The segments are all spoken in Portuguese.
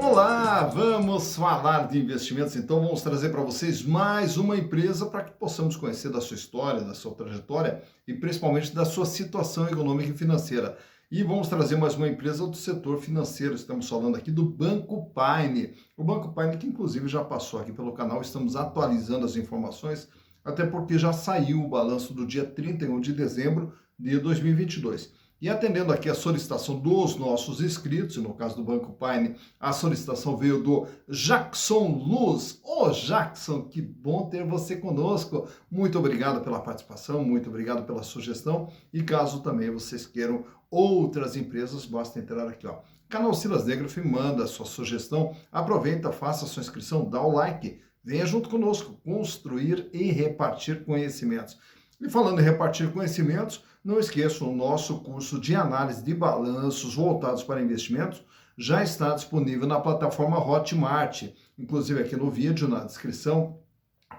Olá, vamos falar de investimentos, então vamos trazer para vocês mais uma empresa para que possamos conhecer da sua história, da sua trajetória e principalmente da sua situação econômica e financeira. E vamos trazer mais uma empresa do setor financeiro, estamos falando aqui do Banco Paine. O Banco Paine que inclusive já passou aqui pelo canal, estamos atualizando as informações, até porque já saiu o balanço do dia 31 de dezembro de 2022. E atendendo aqui a solicitação dos nossos inscritos, no caso do Banco Paine, a solicitação veio do Jackson Luz. Ô Jackson, que bom ter você conosco. Muito obrigado pela participação, muito obrigado pela sugestão. E caso também vocês queiram outras empresas, basta entrar aqui, ó. Canal Silas Negraf, manda a sua sugestão, aproveita, faça a sua inscrição, dá o like, venha junto conosco construir e repartir conhecimentos. E falando em repartir conhecimentos, não esqueça, o nosso curso de análise de balanços voltados para investimentos já está disponível na plataforma Hotmart. Inclusive aqui no vídeo, na descrição,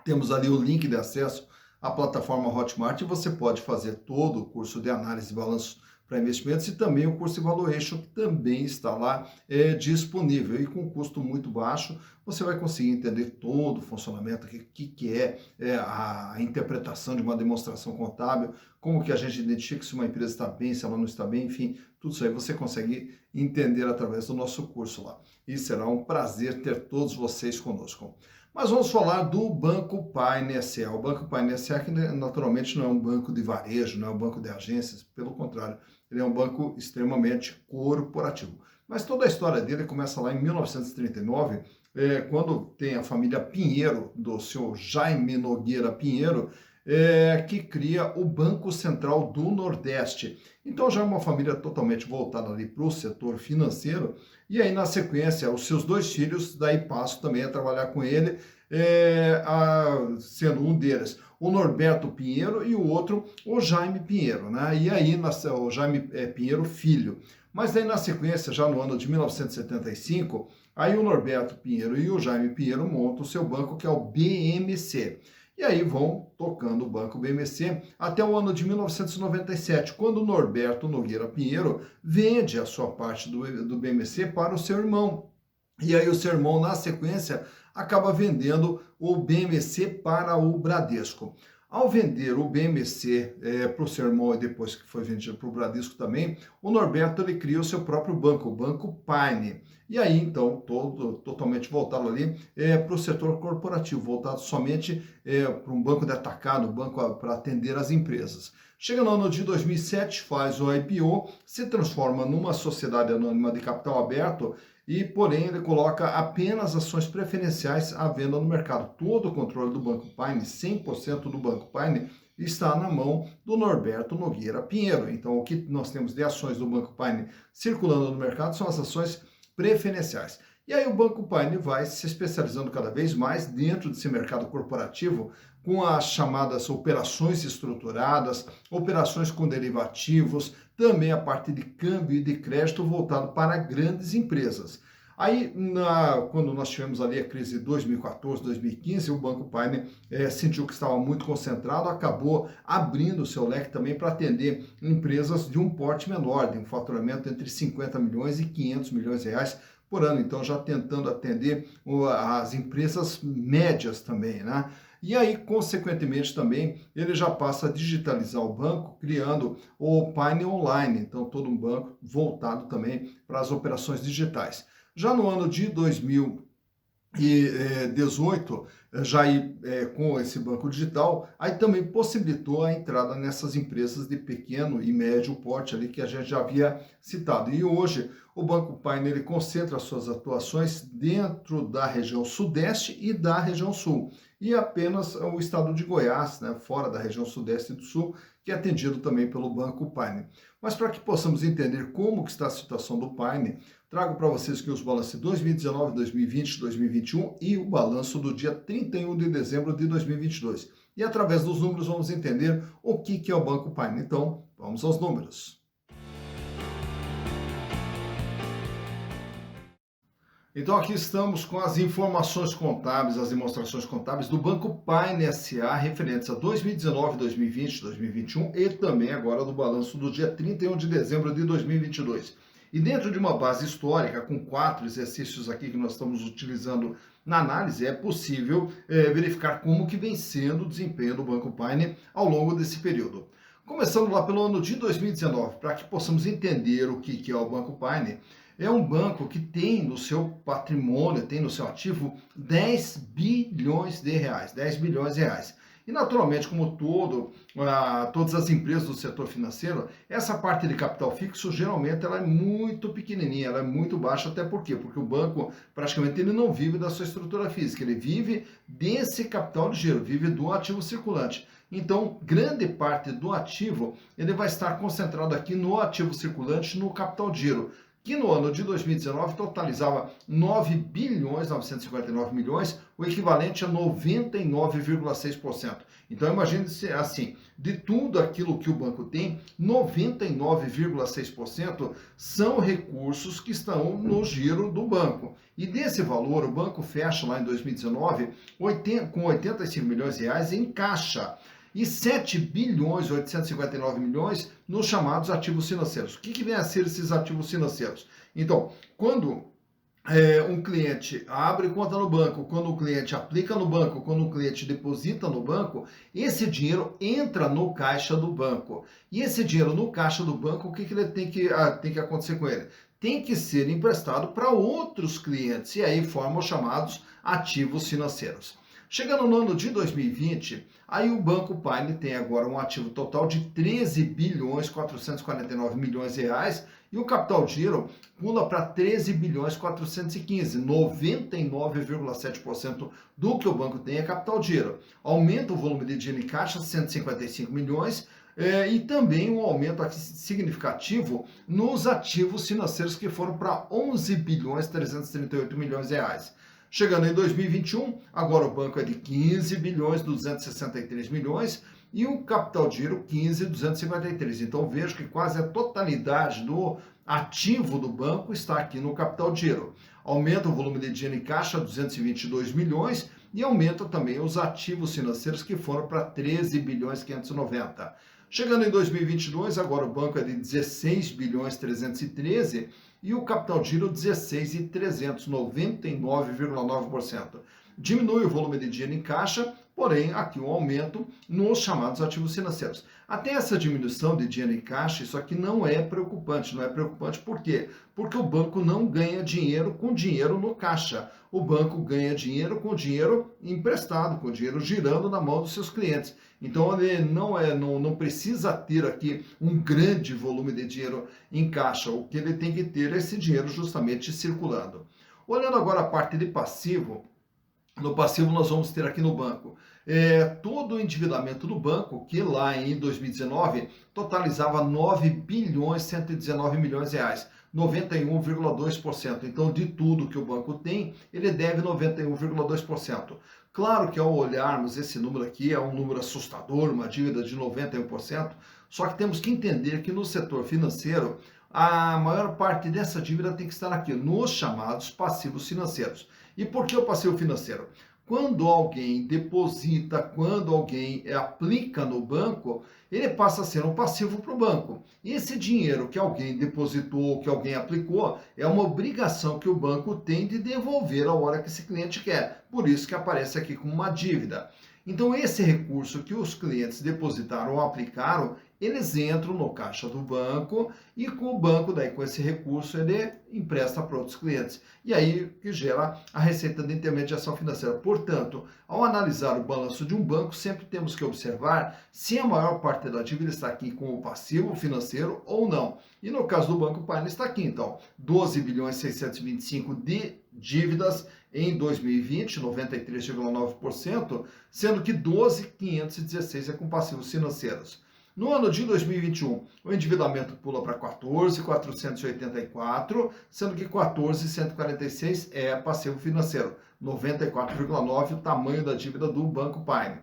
temos ali o link de acesso à plataforma Hotmart e você pode fazer todo o curso de análise de balanços para investimentos e também o curso Evaluation, que também está lá disponível e com custo muito baixo. Você vai conseguir entender todo o funcionamento, o que é a interpretação de uma demonstração contábil, como que a gente identifica se uma empresa está bem, se ela não está bem, enfim, tudo isso aí você consegue entender através do nosso curso lá. E será um prazer ter todos vocês conosco. Mas vamos falar do Banco Paine S.A. O Banco Paine S.A. que naturalmente não é um banco de varejo, não é um banco de agências, pelo contrário, ele é um banco extremamente corporativo. Mas toda a história dele começa lá em 1939, quando tem a família Pinheiro, do senhor Jaime Nogueira Pinheiro, que cria o Banco Central do Nordeste. Então já é uma família totalmente voltada ali para o setor financeiro, e aí na sequência os seus dois filhos daí passam também a trabalhar com ele, sendo um deles o Norberto Pinheiro e o outro o Jaime Pinheiro, né? E aí nasceu o Jaime Pinheiro filho. Mas daí na sequência, já no ano de 1975, aí o Norberto Pinheiro e o Jaime Pinheiro montam o seu banco, que é o BMC. E aí vão tocando o Banco BMC até o ano de 1997, quando o Norberto Nogueira Pinheiro vende a sua parte do BMC para o seu irmão. E aí o seu irmão, na sequência, acaba vendendo o BMC para o Bradesco. Ao vender o BMC para o seu irmão e depois que foi vendido para o Bradesco também, o Norberto ele cria o seu próprio banco, o Banco Paine. E aí, então, totalmente voltado ali para o setor corporativo, voltado somente para um banco de atacado, um banco para atender as empresas. Chega no ano de 2007, faz o IPO, se transforma numa sociedade anônima de capital aberto e, porém, ele coloca apenas ações preferenciais à venda no mercado. Todo o controle do Banco Paine, 100% do Banco Paine, está na mão do Norberto Nogueira Pinheiro. Então, o que nós temos de ações do Banco Paine circulando no mercado são as ações preferenciais. E aí o Banco Paine vai se especializando cada vez mais dentro desse mercado corporativo com as chamadas operações estruturadas, operações com derivativos, também a parte de câmbio e de crédito voltado para grandes empresas. Aí, quando nós tivemos ali a crise de 2014, 2015, o Banco Paine sentiu que estava muito concentrado, acabou abrindo o seu leque também para atender empresas de um porte menor, de um faturamento entre 50 milhões e 500 milhões de reais por ano. Então, já tentando atender as empresas médias também, né? E aí, consequentemente, também, ele já passa a digitalizar o banco, criando o Paine Online, então todo um banco voltado também para as operações digitais. Já no ano de 2018, já com esse banco digital, aí também possibilitou a entrada nessas empresas de pequeno e médio porte ali que a gente já havia citado. E hoje o Banco Paine ele concentra suas atuações dentro da região sudeste e da região sul. E apenas o estado de Goiás, né, fora da região sudeste e do sul, que é atendido também pelo Banco Paine. Mas para que possamos entender como que está a situação do Paine, trago para vocês aqui os balanços de 2019, 2020, 2021 e o balanço do dia 31 de dezembro de 2022. E através dos números vamos entender o que é o Banco Paine. Então, vamos aos números. Então aqui estamos com as informações contábeis, as demonstrações contábeis do Banco Paine S.A. referentes a 2019, 2020, 2021 e também agora do balanço do dia 31 de dezembro de 2022. E dentro de uma base histórica, com 4 exercícios aqui que nós estamos utilizando na análise, é possível verificar como que vem sendo o desempenho do Banco Paine ao longo desse período. Começando lá pelo ano de 2019, para que possamos entender o que é o Banco Paine, é um banco que tem no seu patrimônio, tem no seu ativo 10 bilhões de reais, 10 bilhões de reais. E naturalmente, como todas as empresas do setor financeiro, essa parte de capital fixo geralmente ela é muito pequenininha, ela é muito baixa, até por quê? Porque o banco praticamente ele não vive da sua estrutura física, ele vive desse capital de giro, vive do ativo circulante. Então, grande parte do ativo ele vai estar concentrado aqui no ativo circulante, no capital de giro, que no ano de 2019 totalizava 9 bilhões 959 milhões, o equivalente a 99,6%. Então imagine assim, de tudo aquilo que o banco tem, 99,6% são recursos que estão no giro do banco. E desse valor, o banco fecha lá em 2019 com 85 milhões de reais em caixa e 7 bilhões 859 milhões nos chamados ativos financeiros. O que vem a ser esses ativos financeiros? Então, quando um cliente abre conta no banco, quando o cliente aplica no banco, quando o cliente deposita no banco, esse dinheiro entra no caixa do banco. E esse dinheiro no caixa do banco, o que ele tem que acontecer com ele? Tem que ser emprestado para outros clientes, e aí formam os chamados ativos financeiros. Chegando no ano de 2020, aí o Banco Paine tem agora um ativo total de 13 bilhões 449 milhões de reais e o capital de giro pula para 13 bilhões 415, 99,7% do que o banco tem é capital de giro. Aumenta o volume de dinheiro em caixa, 155 milhões, e também um aumento significativo nos ativos financeiros que foram para 11 bilhões 338 milhões de reais. Chegando em 2021, agora o banco é de 15 bilhões 263 milhões e o capital de giro 15 253. Então vejo que quase a totalidade do ativo do banco está aqui no capital de giro. Aumenta o volume de dinheiro em caixa 222 milhões e aumenta também os ativos financeiros que foram para 13 bilhões 590. Chegando em 2022, agora o banco é de 16 bilhões 313 e o capital de giro 16.300, 99,9%. Diminui o volume de dinheiro em caixa, porém aqui um aumento nos chamados ativos financeiros. Até essa diminuição de dinheiro em caixa, isso aqui não é preocupante. Não é preocupante por quê? Porque o banco não ganha dinheiro com dinheiro no caixa. O banco ganha dinheiro com dinheiro emprestado, com dinheiro girando na mão dos seus clientes. Então ele não precisa ter aqui um grande volume de dinheiro em caixa. O que ele tem que ter é esse dinheiro justamente circulando. Olhando agora a parte de passivo, no passivo nós vamos ter aqui no banco todo o endividamento do banco, que lá em 2019 totalizava 9 bilhões 119 milhões de reais, 91,2%. Então, de tudo que o banco tem, ele deve 91,2%. Claro que ao olharmos esse número aqui é um número assustador, uma dívida de 91%, só que temos que entender que no setor financeiro, a maior parte dessa dívida tem que estar aqui, nos chamados passivos financeiros. E por que o passivo financeiro? Quando alguém deposita, quando alguém aplica no banco, ele passa a ser um passivo para o banco. E esse dinheiro que alguém depositou, que alguém aplicou, é uma obrigação que o banco tem de devolver a hora que esse cliente quer. Por isso que aparece aqui como uma dívida. Então, esse recurso que os clientes depositaram ou aplicaram, eles entram no caixa do banco e com o banco, daí com esse recurso, ele empresta para outros clientes. E aí que gera a receita de intermediação financeira. Portanto, ao analisar o balanço de um banco, sempre temos que observar se a maior parte da dívida está aqui com o passivo financeiro ou não. E no caso do Banco Paine está aqui, então, 12 bilhões 625 de dívidas em 2020, 93,9%, sendo que 12.516 é com passivos financeiros. No ano de 2021, o endividamento pula para 14.484, sendo que 14.146 é passivo financeiro, 94,9% o tamanho da dívida do Banco Paine.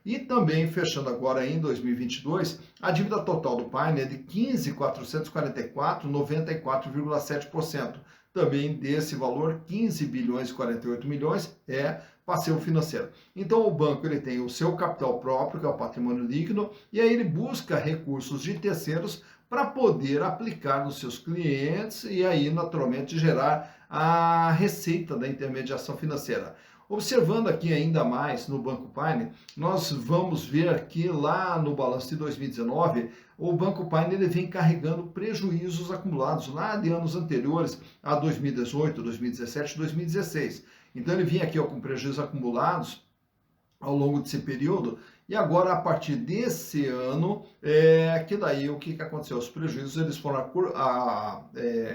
E também, fechando agora em 2022, a dívida total do Paine é de 15.444, 94,7%. Também desse valor, 15 bilhões e 48 milhões é passivo financeiro. Então o banco ele tem o seu capital próprio, que é o patrimônio líquido, e aí ele busca recursos de terceiros para poder aplicar nos seus clientes e aí, naturalmente, gerar a receita da intermediação financeira. Observando aqui ainda mais no Banco Paine, nós vamos ver que lá no balanço de 2019, o Banco Paine ele vem carregando prejuízos acumulados lá de anos anteriores a 2018, 2017, 2016. Então ele vinha aqui ó, com prejuízos acumulados ao longo desse período, e agora a partir desse ano, que daí o que aconteceu? Os prejuízos eles foram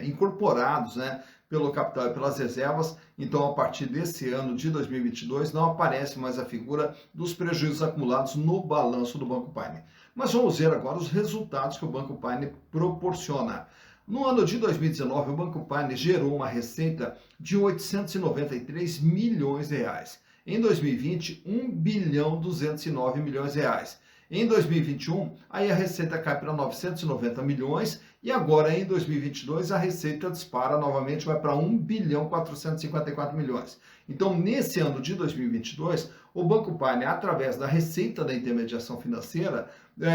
incorporados, né, pelo capital e pelas reservas, então a partir desse ano de 2022 não aparece mais a figura dos prejuízos acumulados no balanço do Banco Paine. Mas vamos ver agora os resultados que o Banco Paine proporciona. No ano de 2019, o Banco Paine gerou uma receita de 893 milhões de reais. Em 2020, 1 bilhão 209 milhões de reais. Em 2021, aí a receita cai para 990 milhões e agora em 2022 a receita dispara novamente, vai para 1 bilhão 454 milhões. Então, nesse ano de 2022, o Banco Paine, através da receita da intermediação financeira,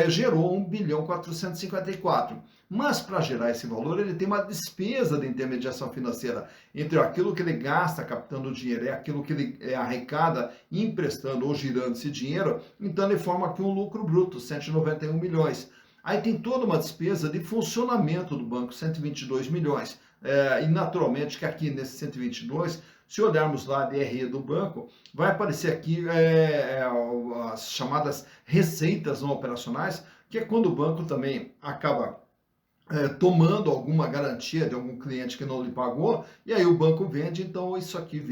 gerou 1 bilhão 454. Mas para gerar esse valor, ele tem uma despesa de intermediação financeira entre aquilo que ele gasta captando dinheiro e aquilo que ele arrecada emprestando ou girando esse dinheiro, então ele forma aqui um lucro bruto, 191 milhões. Aí tem toda uma despesa de funcionamento do banco, 122 milhões. E naturalmente que aqui nesse 122, se olharmos lá a DRE do banco, vai aparecer aqui as chamadas receitas não operacionais, que é quando o banco também acaba tomando alguma garantia de algum cliente que não lhe pagou, e aí o banco vende, então isso aqui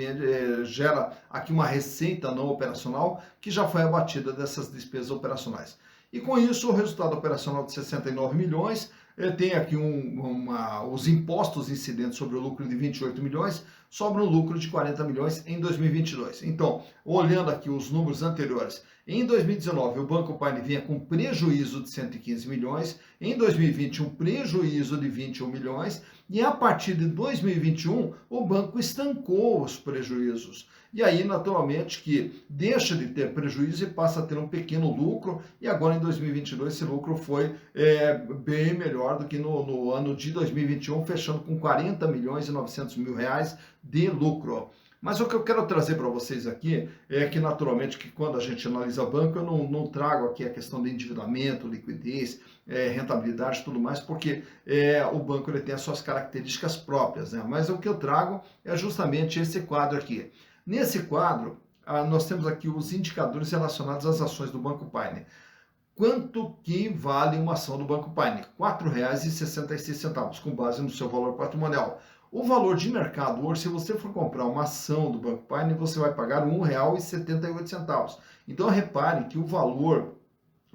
gera aqui uma receita não operacional que já foi abatida dessas despesas operacionais. E com isso, o resultado operacional de 69 milhões, tem aqui os impostos incidentes sobre o lucro de 28 milhões, sobra um lucro de 40 milhões em 2022. Então, olhando aqui os números anteriores, em 2019 o Banco Paine vinha com prejuízo de 115 milhões, em 2020 um prejuízo de 21 milhões, e a partir de 2021 o banco estancou os prejuízos. E aí, naturalmente, que deixa de ter prejuízo e passa a ter um pequeno lucro, e agora em 2022 esse lucro foi bem melhor do que no ano de 2021, fechando com 40 milhões e 900 mil reais de lucro. Mas o que eu quero trazer para vocês aqui é que, naturalmente, que quando a gente analisa banco, eu não trago aqui a questão de endividamento, liquidez, rentabilidade e tudo mais, porque o banco ele tem as suas características próprias, né? Mas o que eu trago é justamente esse quadro aqui. Nesse quadro, nós temos aqui os indicadores relacionados às ações do Banco Paine. Quanto que vale uma ação do Banco Paine? R$ 4,66, com base no seu valor patrimonial. O valor de mercado hoje, se você for comprar uma ação do Banco Paine, você vai pagar R$ 1,78. Então, repare que o valor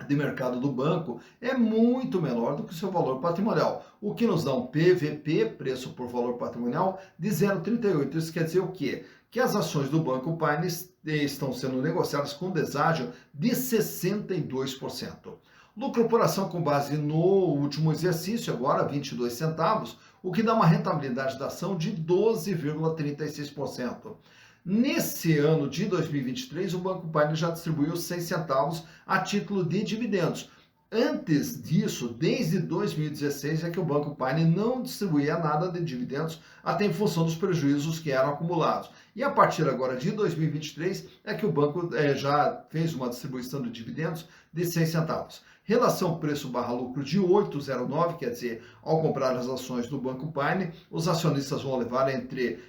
de mercado do banco é muito menor do que o seu valor patrimonial, o que nos dá um PVP, preço por valor patrimonial, de 0,38. Isso quer dizer o quê? Que as ações do Banco Paine estão sendo negociadas com deságio de 62%. Lucro por ação com base no último exercício, agora 22 centavos, o que dá uma rentabilidade da ação de 12,36%. Nesse ano de 2023, o Banco Paine já distribuiu 6 centavos a título de dividendos. Antes disso, desde 2016, é que o Banco Paine não distribuía nada de dividendos, até em função dos prejuízos que eram acumulados. E a partir agora de 2023, é que o banco já fez uma distribuição de dividendos de 6 centavos. Relação preço/lucro de 8,09, quer dizer, ao comprar as ações do Banco Paine, os acionistas vão levar entre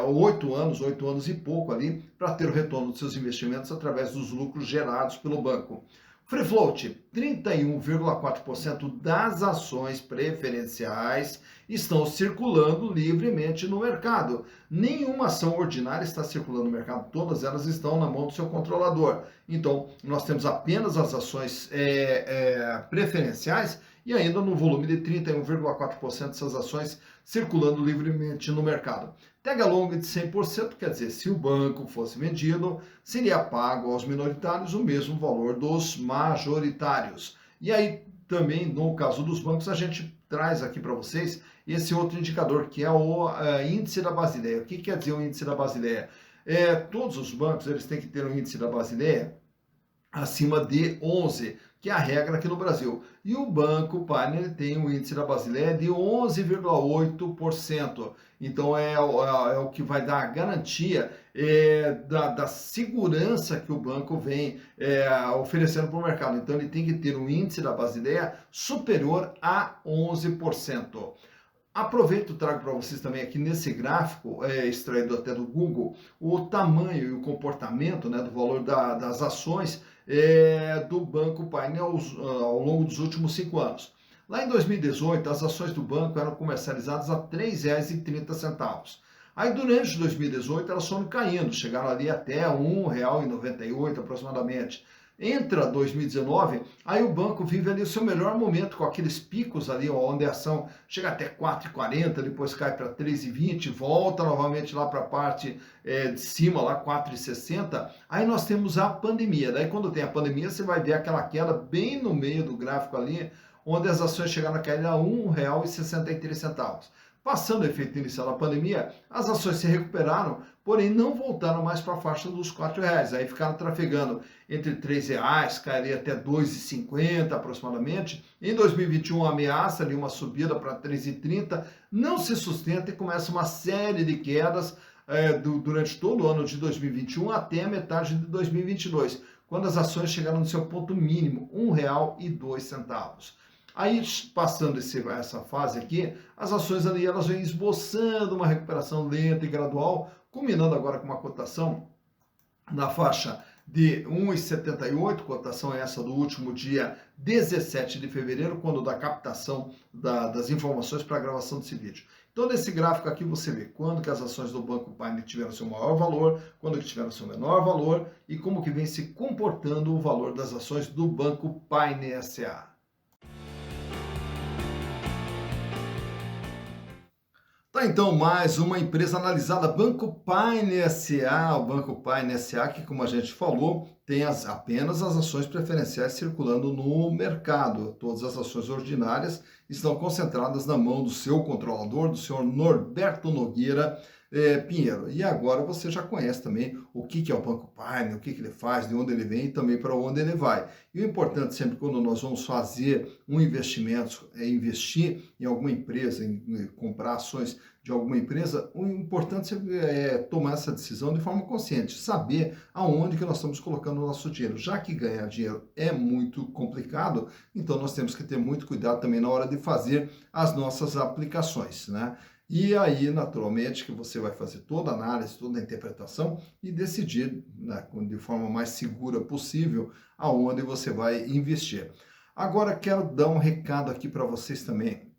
8 anos e pouco ali, para ter o retorno dos seus investimentos através dos lucros gerados pelo banco. Free float, 31,4% das ações preferenciais estão circulando livremente no mercado. Nenhuma ação ordinária está circulando no mercado, todas elas estão na mão do seu controlador. Então, nós temos apenas as ações preferenciais e ainda no volume de 31,4% dessas ações circulando livremente no mercado. Tag long de 100%, quer dizer, se o banco fosse vendido, seria pago aos minoritários o mesmo valor dos majoritários. E aí, também, no caso dos bancos, a gente traz aqui para vocês esse outro indicador, que é o índice da Basileia. O que quer dizer o índice da Basileia? Todos os bancos eles têm que ter um índice da Basileia acima de 11, que é a regra aqui no Brasil. E o Banco Pioneer ele tem um índice da Basileia de 11,8%. Então é o que vai dar a garantia da segurança que o banco vem oferecendo para o mercado. Então ele tem que ter um índice da Basileia superior a 11%. Aproveito e trago para vocês também aqui nesse gráfico, extraído até do Google, o tamanho e o comportamento, né, do valor das ações do Banco Pioneer ao longo dos últimos 5 anos. Lá em 2018, as ações do banco eram comercializadas a R$ 3,30. Aí durante 2018 elas foram caindo, chegaram ali até R$ 1,98 aproximadamente. Entra 2019, aí o banco vive ali o seu melhor momento, com aqueles picos ali, onde a ação chega até 4,40, depois cai para 3,20, volta novamente lá para a parte de cima, lá 4,60. Aí nós temos a pandemia. Daí quando tem a pandemia, você vai ver aquela queda bem no meio do gráfico ali, onde as ações chegaram a cair a R$ 1,63. Passando o efeito inicial da pandemia, as ações se recuperaram, porém não voltaram mais para a faixa dos R$ 4,00. Aí ficaram trafegando entre R$ 3,00, cairia até R$ 2,50 aproximadamente. Em 2021 ameaça ali uma subida para R$ 3,30, não se sustenta e começa uma série de quedas durante todo o ano de 2021 até a metade de 2022, quando as ações chegaram no seu ponto mínimo, R$ 1,02. Aí, passando essa fase aqui, as ações ali elas vêm esboçando uma recuperação lenta e gradual, culminando agora com uma cotação na faixa de 1,78, cotação essa do último dia 17 de fevereiro, quando da captação das informações para a gravação desse vídeo. Então, nesse gráfico aqui você vê quando que as ações do Banco Pioneer tiveram seu maior valor, quando que tiveram seu menor valor e como que vem se comportando o valor das ações do Banco Pioneer S.A. Tá, então, mais uma empresa analisada, Banco Pioneer S.A. O Banco Pioneer S.A., que, como a gente falou, tem apenas as ações preferenciais circulando no mercado. Todas as ações ordinárias estão concentradas na mão do seu controlador, do senhor Norberto Nogueira Pinheiro. E agora você já conhece também o que é o Banco Pioneer, o que ele faz, de onde ele vem e também para onde ele vai. E o importante sempre quando nós vamos fazer um investimento, é investir em alguma empresa, em comprar ações de alguma empresa, o importante é tomar essa decisão de forma consciente, saber aonde que nós estamos colocando o nosso dinheiro. Já que ganhar dinheiro é muito complicado, então nós temos que ter muito cuidado também na hora de fazer as nossas aplicações, né? E aí, naturalmente, que você vai fazer toda a análise, toda a interpretação e decidir, né, de forma mais segura possível aonde você vai investir. Agora, quero dar um recado aqui para vocês também,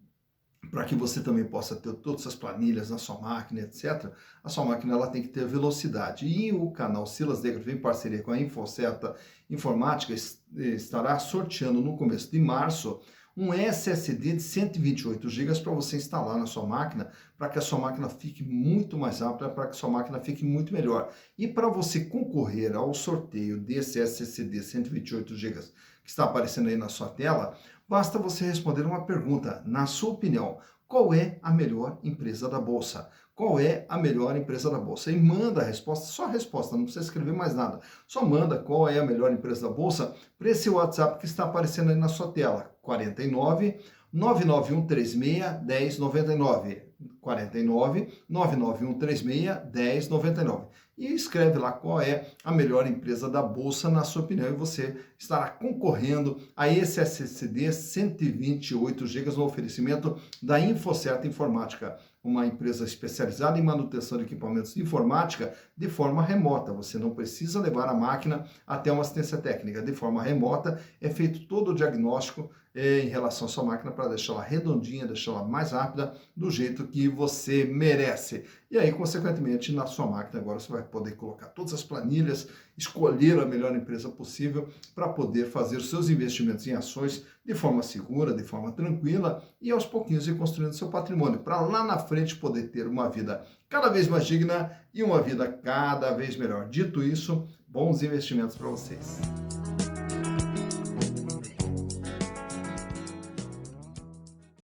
para que você também possa ter todas as planilhas na sua máquina, etc. A sua máquina ela tem que ter velocidade. E o canal Silas Negro, em parceria com a InfoCerta Informática, estará sorteando no começo de março um SSD de 128 GB para você instalar na sua máquina, para que a sua máquina fique muito mais rápida, para que a sua máquina fique muito melhor. E para você concorrer ao sorteio desse SSD 128 GB que está aparecendo aí na sua tela, basta você responder uma pergunta. Na sua opinião, qual é a melhor empresa da Bolsa? Qual é a melhor empresa da Bolsa? E manda a resposta, só a resposta, não precisa escrever mais nada. Só manda qual é a melhor empresa da Bolsa para esse WhatsApp que está aparecendo aí na sua tela. 49 99136 1099. 49 99136 1099. E escreve lá qual é a melhor empresa da Bolsa na sua opinião e você estará concorrendo a esse SSD 128 GB no oferecimento da InfoCerta Informática, uma empresa especializada em manutenção de equipamentos de informática de forma remota. Você não precisa levar a máquina até uma assistência técnica. De forma remota é feito todo o diagnóstico em relação à sua máquina para deixá-la redondinha, deixá-la mais rápida, do jeito que você merece. E aí, consequentemente, na sua máquina agora você vai poder colocar todas as planilhas, escolher a melhor empresa possível para poder fazer os seus investimentos em ações de forma segura, de forma tranquila e aos pouquinhos ir construindo seu patrimônio, para lá na frente poder ter uma vida cada vez mais digna e uma vida cada vez melhor. Dito isso, bons investimentos para vocês.